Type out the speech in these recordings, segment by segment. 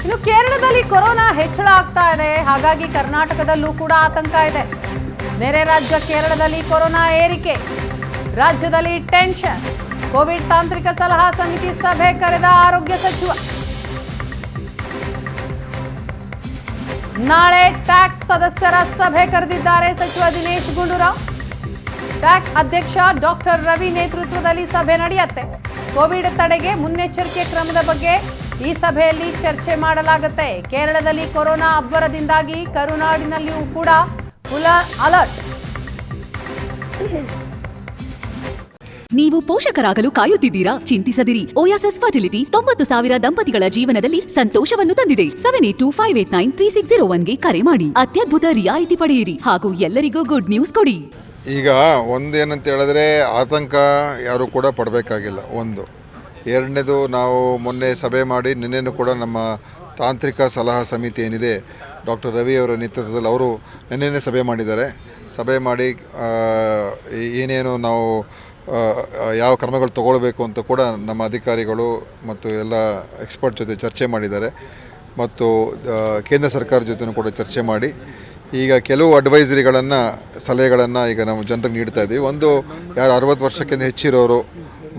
ಇನ್ನು ಕೇರಳದಲ್ಲಿ ಕೊರೋನಾ ಹೆಚ್ಚಳ ಆಗ್ತಾ ಇದೆ, ಹಾಗಾಗಿ ಕರ್ನಾಟಕದಲ್ಲೂ ಕೂಡ ಆತಂಕ ಇದೆ. ನೆರೆ ರಾಜ್ಯ ಕೇರಳದಲ್ಲಿ ಕೊರೋನಾ ಏರಿಕೆ, ರಾಜ್ಯದಲ್ಲಿ ಟೆನ್ಷನ್. ಕೋವಿಡ್ ತಾಂತ್ರಿಕ ಸಲಹಾ ಸಮಿತಿ ಸಭೆ ಕರೆದ ಆರೋಗ್ಯ ಸಚಿವ. ನಾಳೆ ಟ್ಯಾಕ್ ಸದಸ್ಯರ ಸಭೆ ಕರೆದಿದ್ದಾರೆ ಸಚಿವ ದಿನೇಶ್ ಗುಂಡೂರಾವ್. ಟ್ಯಾಕ್ ಅಧ್ಯಕ್ಷ ಡಾಕ್ಟರ್ ರವಿ ನೇತೃತ್ವದಲ್ಲಿ ಸಭೆ ನಡೆಯುತ್ತೆ. ಕೋವಿಡ್ ತಡೆಗೆ ಮುನ್ನೆಚ್ಚರಿಕೆ ಕ್ರಮದ ಬಗ್ಗೆ ಈ ಸಭೆಯಲ್ಲಿ ಚರ್ಚೆ ಮಾಡಲಾಗುತ್ತೆ. ಕೇರಳದಲ್ಲಿ ಕೊರೋನಾ ಅಬ್ಬರದಿಂದಾಗಿ ಕರುನಾಡಿನಲ್ಲಿಯೂ ಕೂಡ ಫುಲ್ ಅಲರ್ಟ್. ನೀವು ಪೋಷಕರಾಗಲು ಕಾಯುತ್ತಿದ್ದೀರಾ? ಚಿಂತಿಸದಿರಿ. ಓಯಾಸಿಸ್ ಫರ್ಟಿಲಿಟಿ 90,000 ದಂಪತಿಗಳ ಜೀವನದಲ್ಲಿ ಸಂತೋಷವನ್ನು ತಂದಿದೆ. 7825893601ಗೆ ಕರೆ ಮಾಡಿ. ಅತ್ಯದ್ಭುತ ರಿಯಾಯಿತಿ ಪಡೆಯಿರಿ ಹಾಗೂ ಎಲ್ಲರಿಗೂ ಗುಡ್ ನ್ಯೂಸ್ ಕೊಡಿ. ಈಗ ಒಂದೇನಂತ ಹೇಳಿದ್ರೆ ಆತಂಕ ಯಾರು ಕೂಡ ಪಡಬೇಕಾಗಿಲ್ಲ. ಒಂದು ಎರಡನೇದು, ನಾವು ಮೊನ್ನೆ ಸಭೆ ಮಾಡಿ ನಿನ್ನೆನೂ ಕೂಡ ನಮ್ಮ ತಾಂತ್ರಿಕ ಸಲಹಾ ಸಮಿತಿ ಏನಿದೆ ಡಾಕ್ಟರ್ ರವಿ ಅವರ ನೇತೃತ್ವದಲ್ಲಿ ಅವರು ನಿನ್ನೆನೇ ಸಭೆ ಮಾಡಿದ್ದಾರೆ. ಸಭೆ ಮಾಡಿ ಏನೇನು ನಾವು ಯಾವ ಕ್ರಮಗಳು ತಗೊಳ್ಬೇಕು ಅಂತ ಕೂಡ ನಮ್ಮ ಅಧಿಕಾರಿಗಳು ಮತ್ತು ಎಲ್ಲ ಎಕ್ಸ್ಪರ್ಟ್ ಜೊತೆ ಚರ್ಚೆ ಮಾಡಿದ್ದಾರೆ. ಮತ್ತು ಕೇಂದ್ರ ಸರ್ಕಾರ ಜೊತೆನೂ ಕೂಡ ಚರ್ಚೆ ಮಾಡಿ ಈಗ ಕೆಲವು ಅಡ್ವೈಸರಿಗಳನ್ನು ಸಲಹೆಗಳನ್ನು ಈಗ ನಾವು ಜನರಿಗೆ ನೀಡ್ತಾ ಇದ್ದೀವಿ. ಒಂದು, ಯಾರು 60 ವರ್ಷಕ್ಕಿಂತ ಹೆಚ್ಚಿರೋರು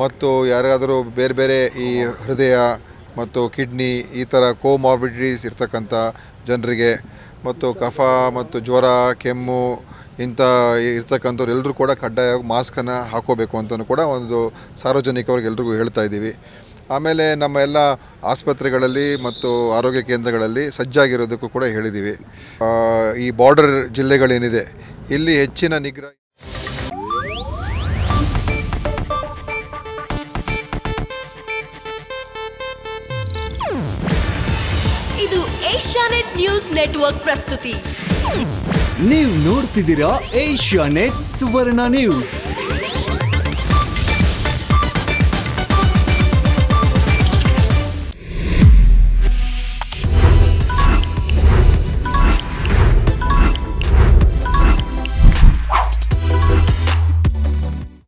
ಮತ್ತು ಯಾರಾದರೂ ಬೇರೆ ಬೇರೆ ಈ ಹೃದಯ ಮತ್ತು ಕಿಡ್ನಿ ಈ ಥರ ಕೋಮಾರ್ಬಿಡಿಟೀಸ್ ಇರ್ತಕ್ಕಂಥ ಜನರಿಗೆ ಮತ್ತು ಕಫ ಮತ್ತು ಜ್ವರ ಕೆಮ್ಮು ಇಂಥ ಇರ್ತಕ್ಕಂಥವ್ರು ಎಲ್ಲರೂ ಕೂಡ ಕಡ್ಡಾಯವಾಗಿ ಮಾಸ್ಕನ್ನು ಹಾಕೋಬೇಕು ಅಂತಲೂ ಕೂಡ ಒಂದು ಸಾರ್ವಜನಿಕವಾಗಿ ಎಲ್ರಿಗೂ ಹೇಳ್ತಾ ಇದ್ದೀವಿ. ಆಮೇಲೆ ನಮ್ಮ ಎಲ್ಲ ಆಸ್ಪತ್ರೆಗಳಲ್ಲಿ ಮತ್ತು ಆರೋಗ್ಯ ಕೇಂದ್ರಗಳಲ್ಲಿ ಸಜ್ಜಾಗಿರೋದಕ್ಕೂ ಕೂಡ ಹೇಳಿದ್ದೀವಿ. ಈ ಬಾರ್ಡರ್ ಜಿಲ್ಲೆಗಳೇನಿದೆ ಇಲ್ಲಿ ಹೆಚ್ಚಿನ ನಿಗ್ರಹ. ಇದು ಏಷ್ಯಾನೆಟ್ ನ್ಯೂಸ್ ನೆಟ್ವರ್ಕ್ ಪ್ರಸ್ತುತಿ. ನೀವು ನೋಡ್ತಿದ್ದೀರಾ ಏಷ್ಯಾನೆಟ್ ಸುವರ್ಣ ನ್ಯೂಸ್.